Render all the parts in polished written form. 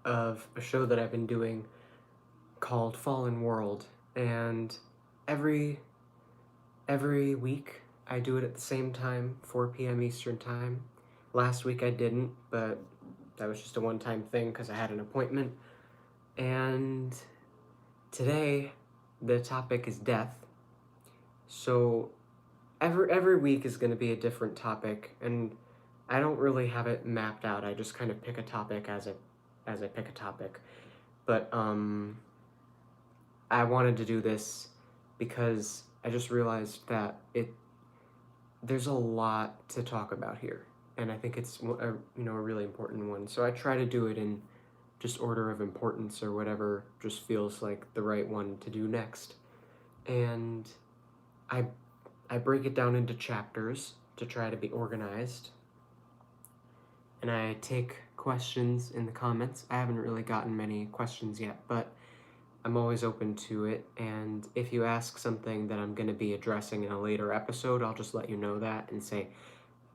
of a show that I've been doing called Fallen World, and every every week I do it at the same time, 4 p.m. Eastern Time. Last week I didn't, but that was just a one-time thing because I had an appointment. And today the topic is death. So every week is going to be a different topic, and I don't really have it mapped out. I just kind of pick a topic as I pick a topic. But I wanted to do this because I just realized that there's a lot to talk about here, and I think it's a really important one. So I try to do it in just order of importance or whatever just feels like the right one to do next. And I I break it down into chapters to try to be organized, and I take questions in the comments. I haven't really gotten many questions yet, but I'm always open to it, and if you ask something that I'm going to be addressing in a later episode, I'll just let you know that and say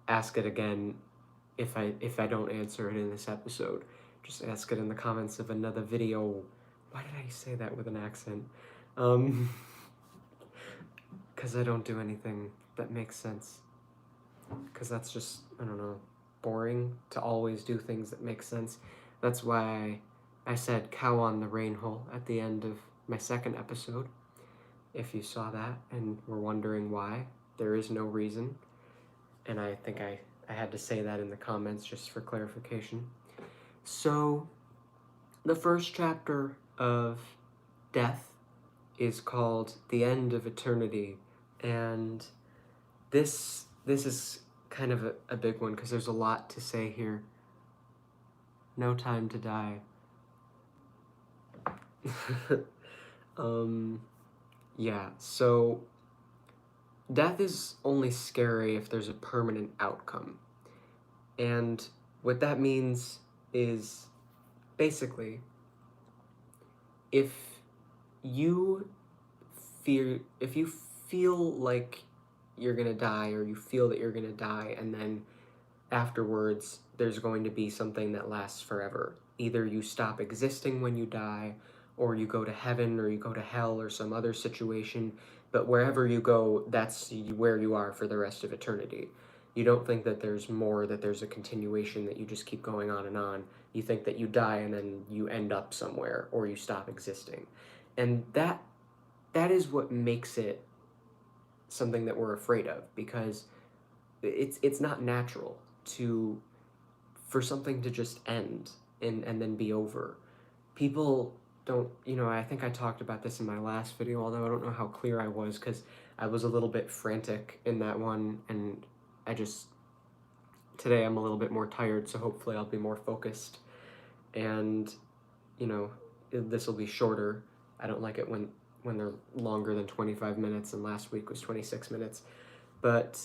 ask it again if I don't answer it in this episode. Just ask it in the comments of another video. Why did I say that with an accent? Um cuz I don't do anything that makes sense. Cuz that's just, I don't know, boring to always do things that make sense. That's why I said cow on the rain hole at the end of my second episode. If you saw that and were wondering why, there is no reason. And I think I had to say that in the comments just for clarification. So, the first chapter of Death is called The End of Eternity, and this is kind of a big one because there's a lot to say here. No time to die. um, yeah, so death is only scary if there's a permanent outcome. And what that means is basically if you if you feel like you're gonna die, or you feel that you're gonna die, and then afterwards there's going to be something that lasts forever. Either you stop existing when you die, or you go to heaven, or you go to hell, or some other situation, but wherever you go, that's where you are for the rest of eternity. You don't think that there's more, that there's a continuation, that you just keep going on and on. You think that you die and then you end up somewhere, or you stop existing. And that is what makes it something that we're afraid of, because it's not natural to for something to just end and then be over. People don't, I think I talked about this in my last video, although I don't know how clear I was because I was a little bit frantic in that one, and I just today I'm a little bit more tired, so hopefully I'll be more focused, and you know this will be shorter. I don't like it when they're longer than 25 minutes, and last week was 26 minutes. But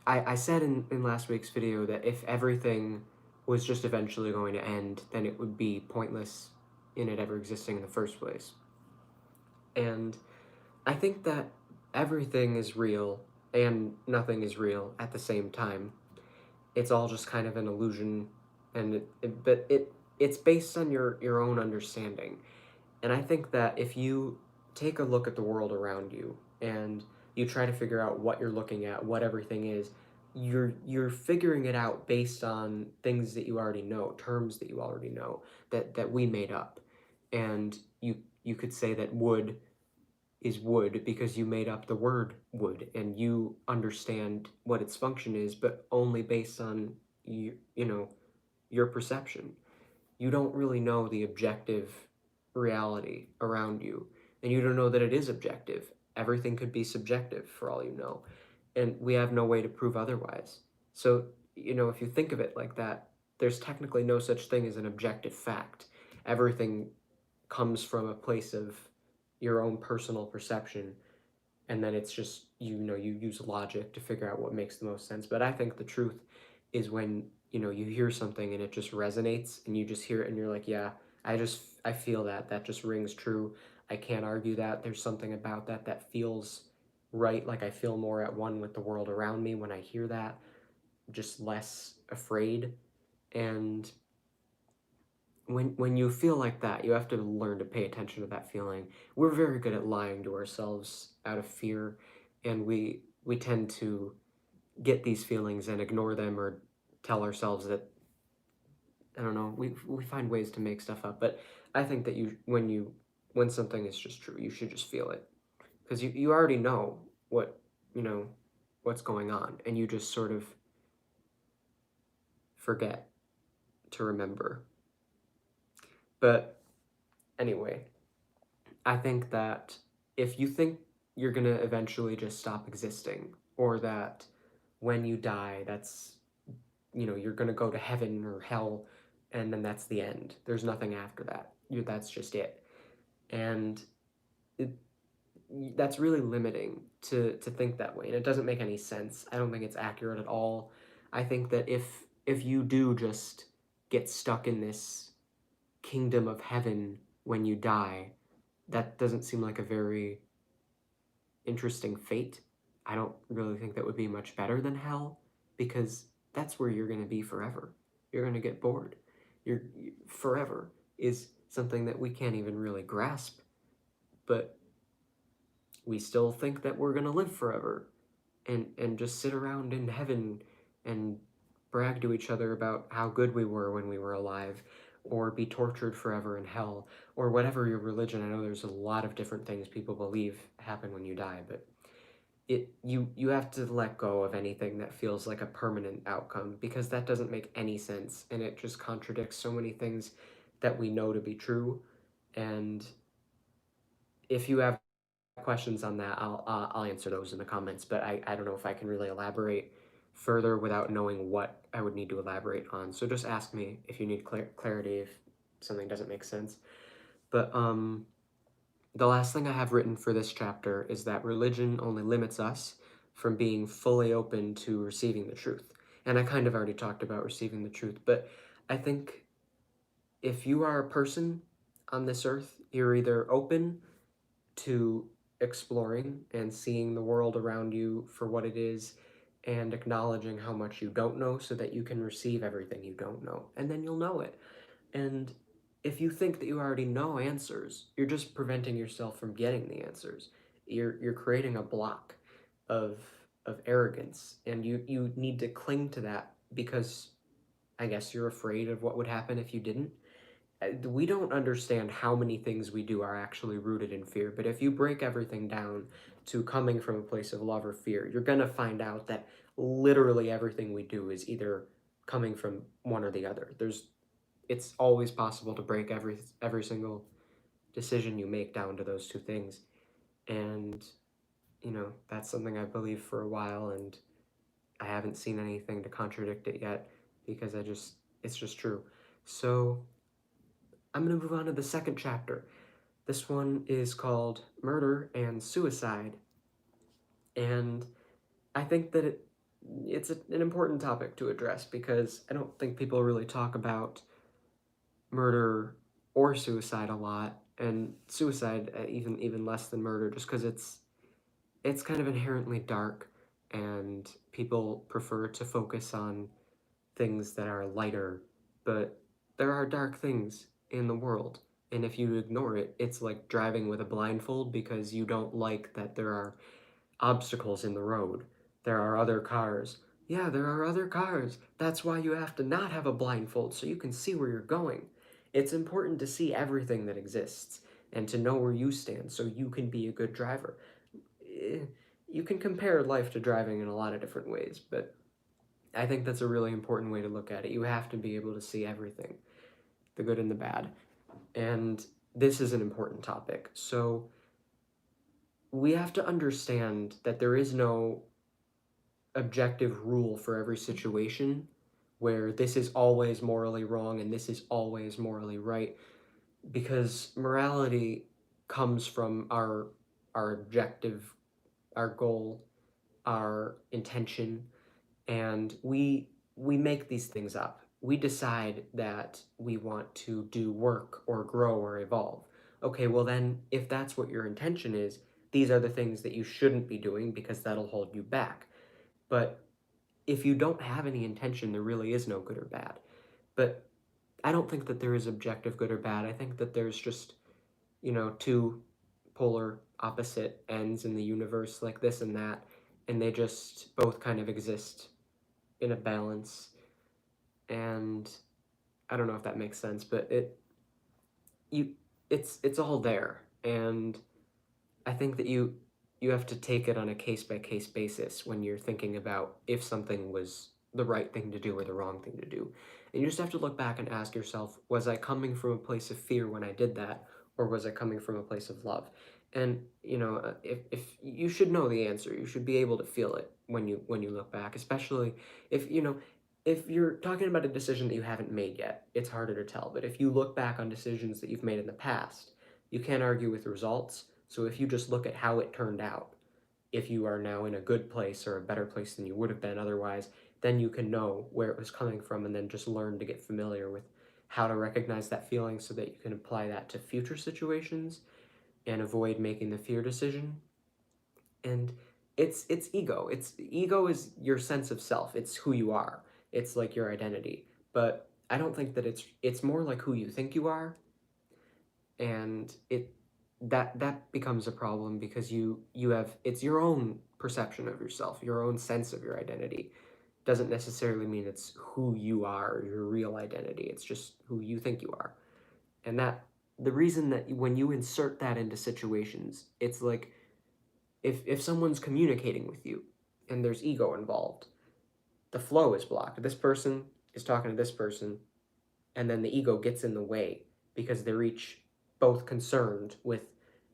I said in last week's video that if everything was just eventually going to end, then it would be pointless in it ever existing in the first place. And I think that everything is real and nothing is real at the same time. It's all just kind of an illusion, and it's based on your own understanding. And I think that if you take a look at the world around you and you try to figure out what you're looking at, what everything is, you're figuring it out based on things that you already know, terms that you already know, that we made up. And you could say that wood is wood because you made up the word wood, and you understand what its function is, but only based on your perception. You don't really know the objective reality around you, and you don't know that it is objective. Everything could be subjective for all you know, and we have no way to prove otherwise. So, if you think of it like that, there's technically no such thing as an objective fact. Everything comes from a place of your own personal perception, and then it's just, you use logic to figure out what makes the most sense. But I think the truth is when you hear something and it just resonates, and you just hear it and you're like, yeah, I feel that just rings true. I can't argue that. There's something about that feels right. Like I feel more at one with the world around me when I hear that, just less afraid. And when you feel like that, you have to learn to pay attention to that feeling. We're very good at lying to ourselves out of fear, and we tend to get these feelings and ignore them or tell ourselves that I don't know. We find ways to make stuff up, but I think that when something is just true, you should just feel it because you already know what you know what's going on, and you just sort of forget to remember. But anyway, I think that if you think you're gonna eventually just stop existing, or that when you die, that's you're gonna go to heaven or hell, and then that's the end. There's nothing after that. That's just it. And it, that's really limiting to think that way, and it doesn't make any sense. I don't think it's accurate at all. I think that if you do just get stuck in this kingdom of heaven when you die, that doesn't seem like a very interesting fate. I don't really think that would be much better than hell because that's where you're going to be forever. You're going to get bored. You're forever is something that we can't even really grasp, but we still think that we're going to live forever and just sit around in heaven and brag to each other about how good we were when we were alive, or be tortured forever in hell, or whatever your religion. I know there's a lot of different things people believe happen when you die, but you have to let go of anything that feels like a permanent outcome because that doesn't make any sense, and it just contradicts so many things that we know to be true. And if you have questions on that, I'll answer those in the comments. But I don't know if I can really elaborate further without knowing what I would need to elaborate on. So just ask me if you need clarity if something doesn't make sense. But the last thing I have written for this chapter is that religion only limits us from being fully open to receiving the truth. And I kind of already talked about receiving the truth, but I think if you are a person on this earth, you're either open to exploring and seeing the world around you for what it is and acknowledging how much you don't know so that you can receive everything you don't know, and then you'll know it. And if you think that you already know answers, you're just preventing yourself from getting the answers. You're creating a block of of arrogance, and you need to cling to that because I guess you're afraid of what would happen if you didn't. We don't understand how many things we do are actually rooted in fear, but if you break everything down to coming from a place of love or fear, you're going to find out that literally everything we do is either coming from one or the other. It's always possible to break every single decision you make down to those two things. And that's something I believe for a while, and I haven't seen anything to contradict it yet because it's just true. So I'm going to move on to the second chapter. This one is called Murder and Suicide, and I think that it's an important topic to address because I don't think people really talk about murder or suicide a lot, and suicide even less than murder, just because it's kind of inherently dark, and people prefer to focus on things that are lighter, but there are dark things in the world. And if you ignore it, it's like driving with a blindfold because you don't like that there are obstacles in the road. There are other cars. Yeah, there are other cars. That's why you have to not have a blindfold so you can see where you're going. It's important to see everything that exists and to know where you stand so you can be a good driver. Eh, You can compare life to driving in a lot of different ways, but I think that's a really important way to look at it. You have to be able to see everything, the good and the bad. And this is an important topic. So we have to understand that there is no objective rule for every situation where this is always morally wrong and this is always morally right, because morality comes from our objective, our goal, our intention, and we make these things up. We decide that we want to do work or grow or evolve. Okay, well then if that's what your intention is, these are the things that you shouldn't be doing because that'll hold you back. But if you don't have any intention, there really is no good or bad. But I don't think that there is objective good or bad. I think that there's just, two polar opposite ends in the universe, like this and that, and they just both kind of exist in a balance. And I don't know if that makes sense, but you it's all there. And I think that you have to take it on a case by case basis when you're thinking about if something was the right thing to do or the wrong thing to do. And you just have to look back and ask yourself, was I coming from a place of fear when I did that, or was I coming from a place of love? And if you should know the answer, you should be able to feel it when you look back, especially if if you're talking about a decision that you haven't made yet, it's harder to tell. But if you look back on decisions that you've made in the past, you can't argue with results. So if you just look at how it turned out, if you are now in a good place or a better place than you would have been otherwise, then you can know where it was coming from and then just learn to get familiar with how to recognize that feeling so that you can apply that to future situations and avoid making the fear decision. And it's ego. Ego is your sense of self. It's who you are. It's like your identity. But I don't think that it's more like who you think you are, and that becomes a problem because you have it's your own perception of yourself, your own sense of your identity. Doesn't necessarily mean it's who you are or your real identity. It's just who you think you are. And that the reason that when you insert that into situations, it's like if someone's communicating with you and there's ego involved, the flow is blocked. This person is talking to this person, and then the ego gets in the way because they're each both concerned with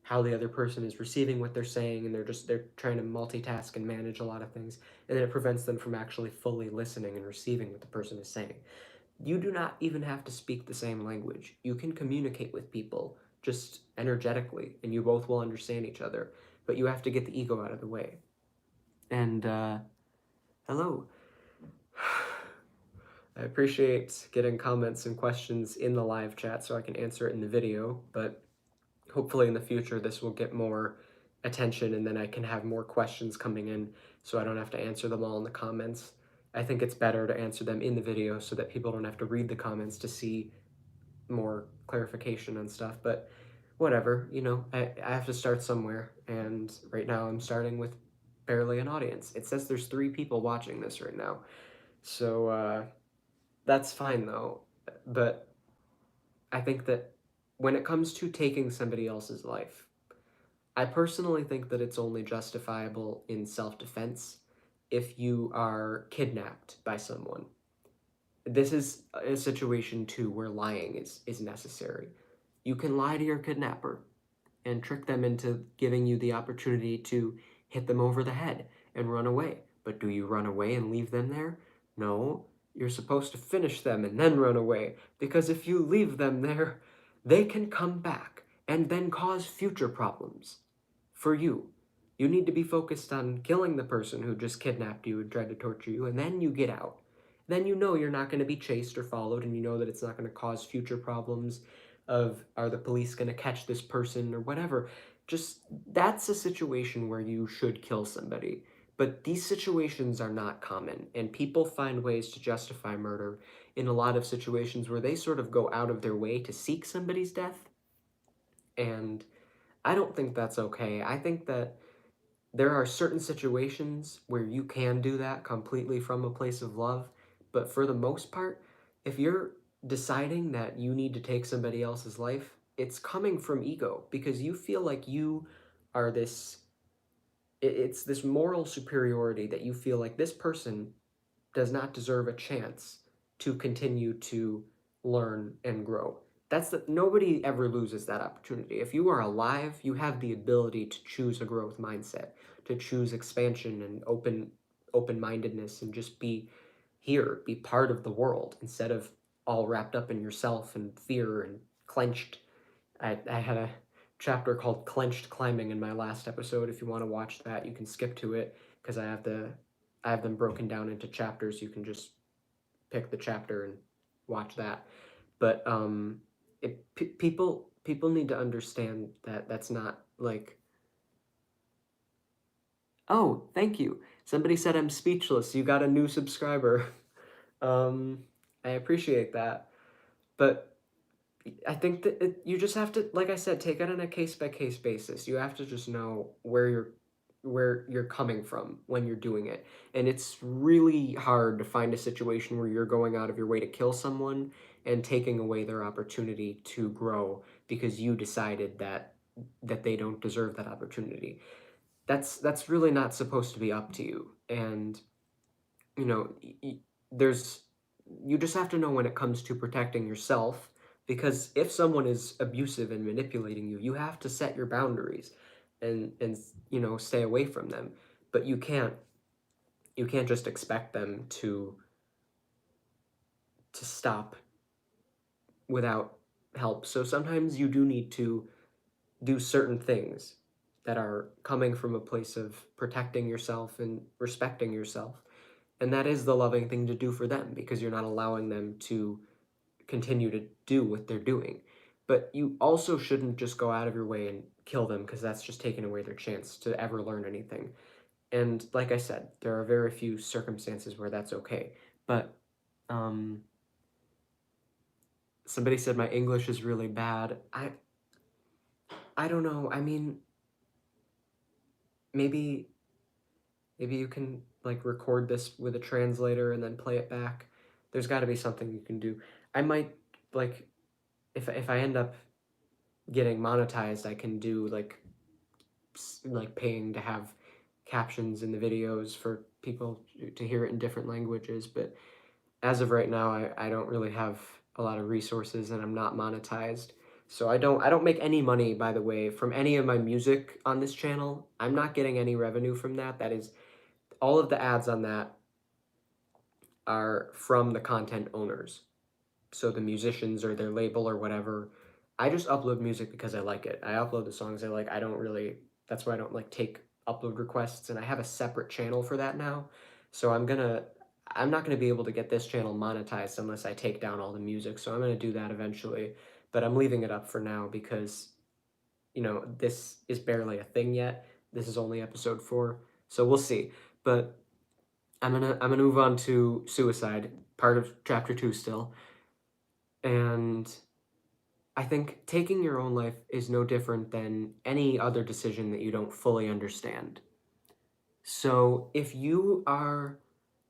how the other person is receiving what they're saying, and they're trying to multitask and manage a lot of things, and then it prevents them from actually fully listening and receiving what the person is saying. You do not even have to speak the same language. You can communicate with people just energetically, and you both will understand each other, but you have to get the ego out of the way. And hello. I appreciate getting comments and questions in the live chat so I can answer it in the video, but hopefully in the future this will get more attention and then I can have more questions coming in so I don't have to answer them all in the comments. I think it's better to answer them in the video so that people don't have to read the comments to see more clarification and stuff, but whatever, I have to start somewhere, and right now I'm starting with barely an audience. It says there's 3 people watching this right now, so that's fine though, but I think that when it comes to taking somebody else's life, I personally think that it's only justifiable in self-defense if you are kidnapped by someone. This is a situation too where lying is necessary. You can lie to your kidnapper and trick them into giving you the opportunity to hit them over the head and run away. But do you run away and leave them there? No, you're supposed to finish them and then run away, because if you leave them there, they can come back and then cause future problems for you. You need to be focused on killing the person who just kidnapped you and tried to torture you, and then you get out. Then you know you're not going to be chased or followed, and you know that it's not going to cause future problems of are the police going to catch this person or whatever. Just that's a situation where you should kill somebody. But these situations are not common, and people find ways to justify murder in a lot of situations where they sort of go out of their way to seek somebody's death. And I don't think that's okay. I think that there are certain situations where you can do that completely from a place of love, but for the most part, if you're deciding that you need to take somebody else's life, it's coming from ego because you feel like you are it's this moral superiority that you feel like this person does not deserve a chance to continue to learn and grow. That's that nobody ever loses that opportunity. If you are alive, you have the ability to choose a growth mindset, to choose expansion and open-mindedness and just be here, be part of the world instead of all wrapped up in yourself and fear and clenched. I had a chapter called Clenched Climbing in my last episode. If you want to watch that, you can skip to it because I have them broken down into chapters. You can just pick the chapter and watch that. But people need to understand that that's not like, oh, thank you. Somebody said I'm speechless. You got a new subscriber. I appreciate that. But I think that you just have to, like I said, take it on a case by case basis. You have to just know where you're coming from when you're doing it. And it's really hard to find a situation where you're going out of your way to kill someone and taking away their opportunity to grow because you decided that they don't deserve that opportunity. That's really not supposed to be up to you. And you know, there's you just have to know when it comes to protecting yourself, because if someone is abusive and manipulating you, you have to set your boundaries and stay away from them. But you can't just expect them to stop without help. So sometimes you do need to do certain things that are coming from a place of protecting yourself and respecting yourself. And that is the loving thing to do for them, because you're not allowing them to continue to do what they're doing. But you also shouldn't just go out of your way and kill them, because that's just taking away their chance to ever learn anything. And like I said, there are very few circumstances where that's okay. But um, somebody said my English is really bad. I don't know. I mean, maybe maybe you can like record this with a translator and then play it back. There's got to be something you can do. I might like if I end up getting monetized, I can do like paying to have captions in the videos for people to hear it in different languages. But as of right now, I don't really have a lot of resources and I'm not monetized. So I don't make any money, by the way, from any of my music on this channel. I'm not getting any revenue from that. That is all of the ads on that are from the content owners. So the musicians or their label or whatever. I just upload music because I like it. I upload the songs I like. I don't really, that's why I don't like take upload requests, and I have a separate channel for that now. So I'm not gonna be able to get this channel monetized unless I take down all the music. So I'm gonna do that eventually, but I'm leaving it up for now because, this is barely a thing yet. This is only episode 4. So we'll see. But I'm gonna move on to suicide, part of chapter 2 still. And I think taking your own life is no different than any other decision that you don't fully understand. So if you are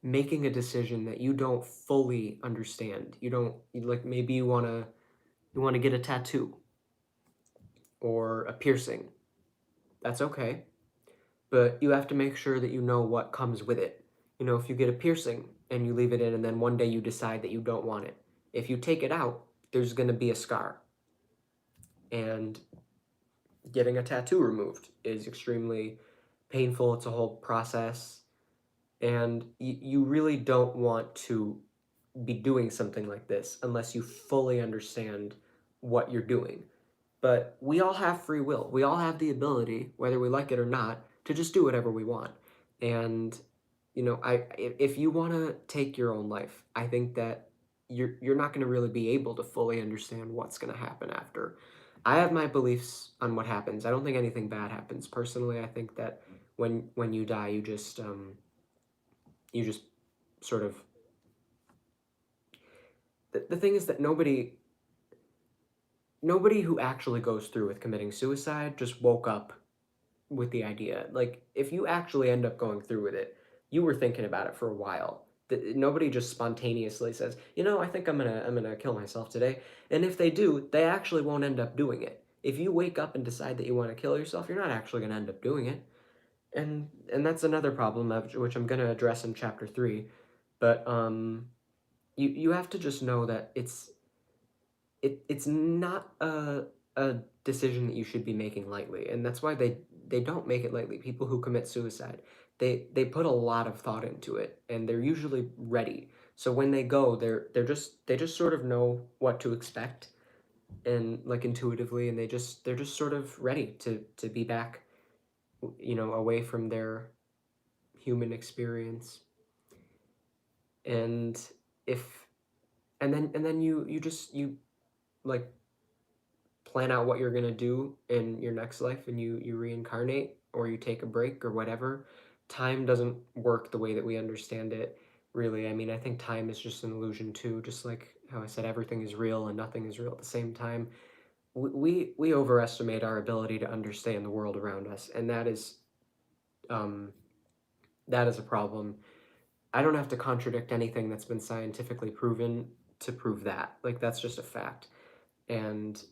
making a decision that you don't fully understand, like maybe you want to get a tattoo or a piercing. That's okay, but you have to make sure that you know what comes with it. If you get a piercing and you leave it in and then one day you decide that you don't want it, if you take it out, there's going to be a scar. And getting a tattoo removed is extremely painful. It's a whole process. And you really don't want to be doing something like this unless you fully understand what you're doing. But we all have free will. We all have the ability, whether we like it or not, to just do whatever we want. And if you want to take your own life, I think that you're not going to really be able to fully understand what's going to happen after. I have my beliefs on what happens. I don't think anything bad happens. Personally, I think that when you die, you just sort of the thing is that nobody who actually goes through with committing suicide just woke up with the idea. Like, if you actually end up going through with it, you were thinking about it for a while. Nobody just spontaneously says, I think I'm gonna kill myself today. And if they do, they actually won't end up doing it. If you wake up and decide that you want to kill yourself, you're not actually gonna end up doing it. And that's another problem which I'm gonna address in chapter 3. But you have to just know that it's not a decision that you should be making lightly, and that's why they don't make it lightly. People who commit suicide, they put a lot of thought into it, and they're usually ready. So when they go, they just sort of know what to expect, and like intuitively, and they're just sort of ready to be back, away from their human experience. And if and then you like plan out what you're going to do in your next life, and you reincarnate or you take a break or whatever. Time doesn't work the way that we understand it, really. I mean, I think time is just an illusion too, just like how I said everything is real and nothing is real at the same time. We overestimate our ability to understand the world around us, and um, that is a problem. I don't have to contradict anything that's been scientifically proven to prove that. Like, that's just a fact. And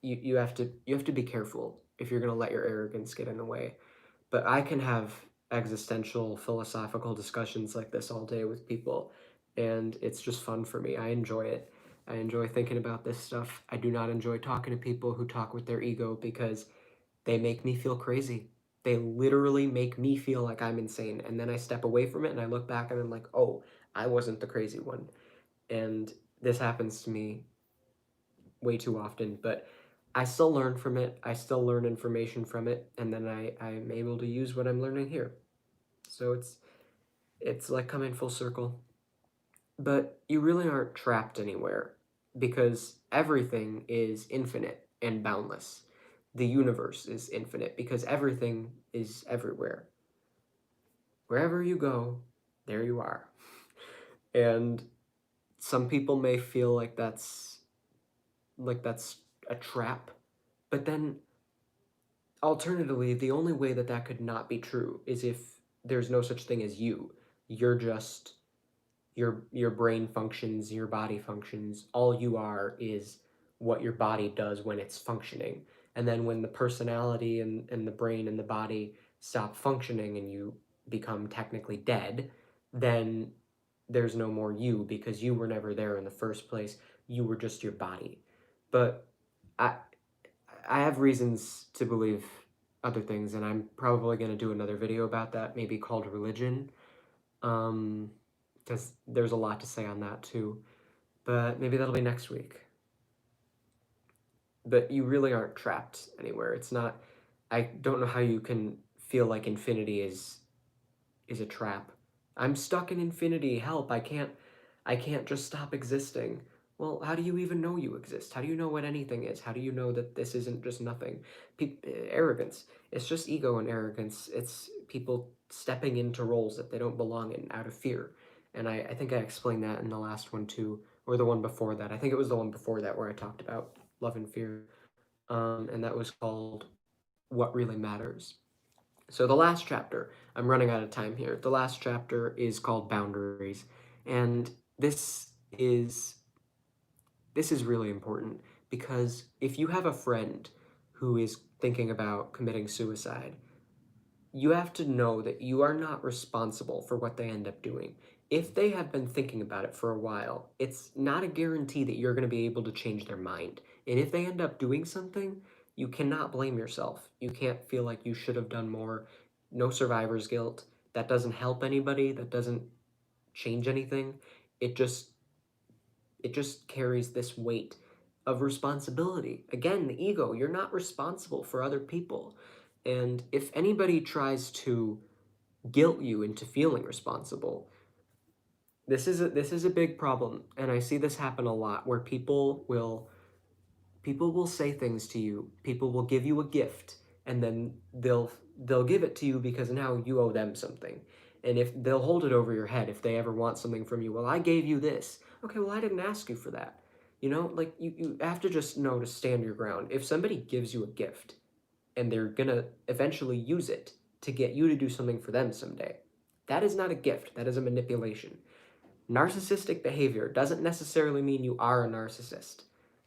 you have to be careful if you're going to let your arrogance get in the way. But I can have existential philosophical discussions like this all day with people, and it's just fun for me. I enjoy it. I enjoy thinking about this stuff. I do not enjoy talking to people who talk with their ego because they make me feel crazy. They literally make me feel like I'm insane. And then I step away from it and I look back and I'm like, oh, I wasn't the crazy one. And this happens to me way too often, but I still learn from it. I still learn information from it, and then I'm able to use what I'm learning here. So it's like coming full circle. But you really aren't trapped anywhere because everything is infinite and boundless. The universe is infinite because everything is everywhere. Wherever you go, there you are. And some people may feel like that's a trap, but then alternatively, the only way that that could not be true is if there's no such thing as you. You're just your brain functions, your body functions. All you are is what your body does when it's functioning. And then when the personality and the brain and the body stop functioning and you become technically dead, then there's no more you because you were never there in the first place. You were just your body. But I I have reasons to believe other things, and I'm probably going to do another video about that, maybe called religion, because there's a lot to say on that too. But maybe that'll be next week. But you really aren't trapped anywhere. It's not. I don't know how you can feel like infinity is a trap. I'm stuck in infinity. Help! I can't just stop existing. Well, how do you even know you exist? How do you know what anything is? How do you know that this isn't just nothing? Arrogance. It's just ego and arrogance. It's people stepping into roles that they don't belong in out of fear. And I think I explained that in the last one too, or the one before that. I think it was the one before that where I talked about love and fear. And that was called What Really Matters. So the last chapter, I'm running out of time here. The last chapter is called Boundaries. And is this is really important because if you have a friend who is thinking about committing suicide, you have to know that you are not responsible for what they end up doing. If they have been thinking about it for a while, it's not a guarantee that you're going to be able to change their mind. And if they end up doing something, you cannot blame yourself. You can't feel like you should have done more. No survivor's guilt. That doesn't help anybody. That doesn't change anything. It just it just carries this weight of responsibility. Again, the ego, you're not responsible for other people. And if anybody tries to guilt you into feeling responsible, this is a big problem, and I see this happen a lot where people will say things to you, people will give you a gift, and then they'll give it to you because now you owe them something. And if they'll hold it over your head if they ever want something from you, well, I gave you this. Okay, well, I didn't ask you for that. Like you have to just know to stand your ground. If somebody gives you a gift and they're gonna eventually use it to get you to do something for them someday, that is not a gift, that is a manipulation. Narcissistic behavior doesn't necessarily mean you are a narcissist,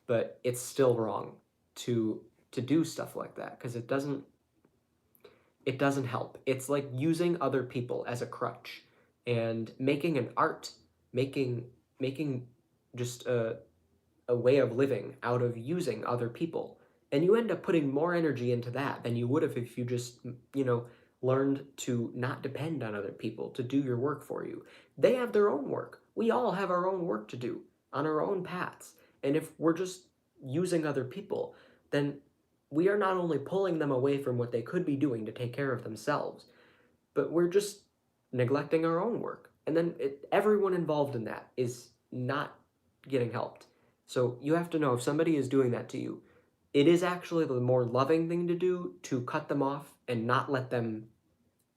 but it's still wrong to do stuff like that because it doesn't help. It's like using other people as a crutch and making an art, making making just a way of living out of using other people. And you end up putting more energy into that than you would have if you just, learned to not depend on other people to do your work for you. They have their own work. We all have our own work to do on our own paths. And if we're just using other people, then we are not only pulling them away from what they could be doing to take care of themselves, but we're just neglecting our own work. And then everyone involved in that is not getting helped. So you have to know if somebody is doing that to you, it is actually the more loving thing to do to cut them off and not let them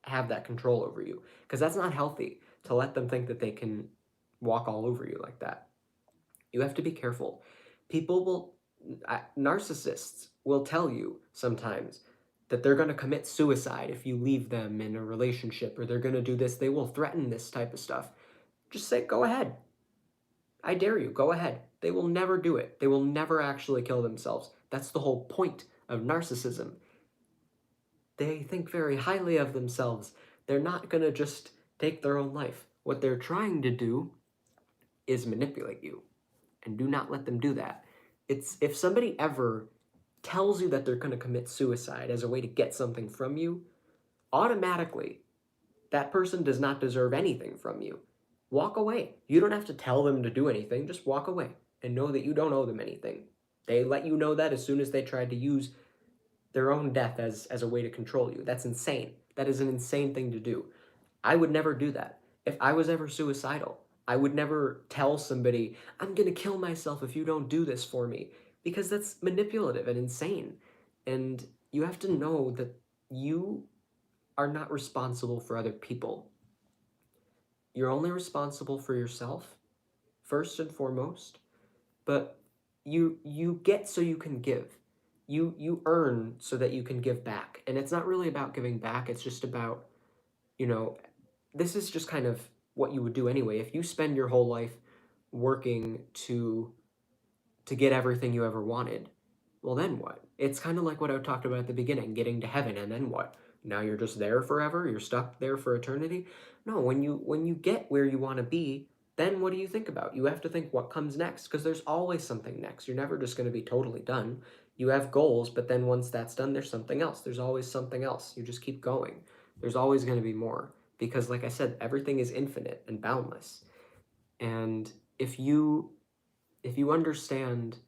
have that control over you. Because that's not healthy to let them think that they can walk all over you like that. You have to be careful. People will, narcissists will tell you sometimes that they're going to commit suicide if you leave them in a relationship, or they're going to do this. They will threaten this type of stuff. Just say, go ahead. I dare you, go ahead. They will never do it. They will never actually kill themselves. That's the whole point of narcissism. They think very highly of themselves. They're not going to just take their own life. What they're trying to do is manipulate you. And do not let them do that. It's if somebody ever tells you that they're going to commit suicide as a way to get something from you, automatically that person does not deserve anything from you. Walk away. You don't have to tell them to do anything. Just walk away and know that you don't owe them anything. They let you know that as soon as they tried to use their own death as a way to control you. That's insane. That is an insane thing to do. I would never do that. If I was ever suicidal, I would never tell somebody, I'm going to kill myself if you don't do this for me, because that's manipulative and insane. And you have to know that you are not responsible for other people. You're only responsible for yourself, first and foremost, but you get so you can give. You earn so that you can give back. And it's not really about giving back, it's just about, you know, this is just kind of what you would do anyway. If you spend your whole life working to get everything you ever wanted, well, then what? It's kind of like what I talked about at the beginning, getting to heaven, and then what? Now you're just there forever? You're stuck there for eternity? No, when you get where you want to be, then what do you think about? You have to think what comes next, because there's always something next. You're never just going to be totally done. You have goals, but then once that's done, there's something else. There's always something else. You just keep going. There's always going to be more, because like I said, everything is infinite and boundless. And if you understand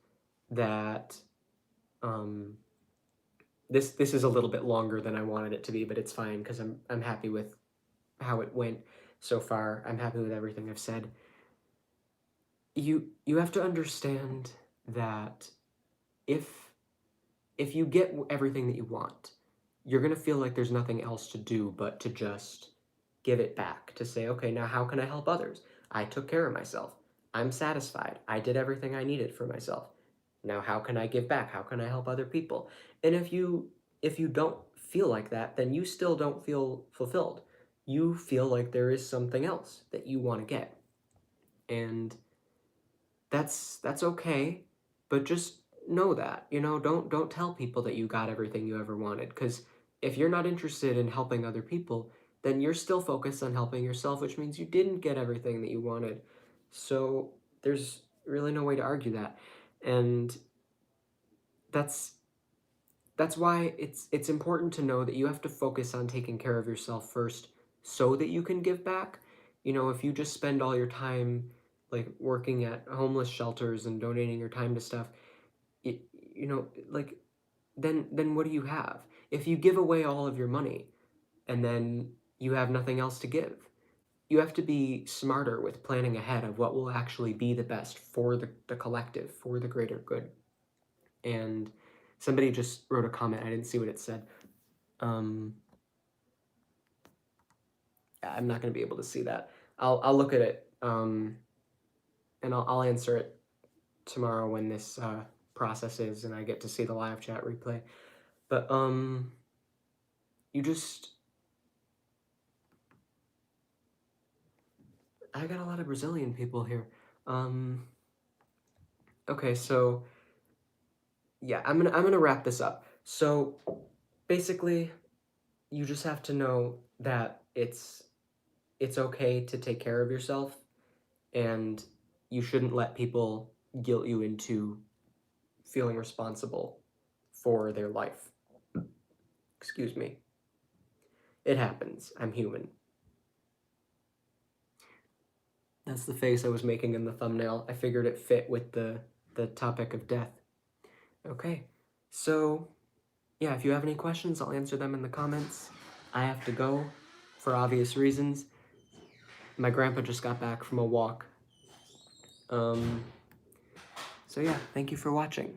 that, um, this is a little bit longer than I wanted it to be, but it's fine because I'm happy with how it went so far. I'm happy with everything I've said. You have to understand that if if you get everything that you want, you're gonna feel like there's nothing else to do but to just give it back, to say, okay, now how can I help others? I took care of myself. I'm satisfied. I did everything I needed for myself. Now how can I give back? How can I help other people? And if you don't feel like that, then you still don't feel fulfilled. You feel like there is something else that you want to get. And that's okay, but just know that, don't tell people that you got everything you ever wanted, because if you're not interested in helping other people, then you're still focused on helping yourself, which means you didn't get everything that you wanted. So there's really no way to argue that. And that's that's why it's important to know that you have to focus on taking care of yourself first so that you can give back. If you just spend all your time like working at homeless shelters and donating your time to stuff, it, like, then what do you have? If you give away all of your money and then you have nothing else to give, you have to be smarter with planning ahead of what will actually be the best for the collective, for the greater good. And somebody just wrote a comment. I didn't see what it said. I'm not going to be able to see that. I'll look at it, and I'll answer it tomorrow when this processes and I get to see the live chat replay. But you just, I got a lot of Brazilian people here. Okay, so yeah, I'm gonna wrap this up. So basically, you just have to know that it's okay to take care of yourself, and you shouldn't let people guilt you into feeling responsible for their life. Excuse me. It happens. I'm human. That's the face I was making in the thumbnail. I figured it fit with the topic of death. Okay, so yeah, if you have any questions, I'll answer them in the comments. I have to go for obvious reasons. My grandpa just got back from a walk. So yeah, thank you for watching.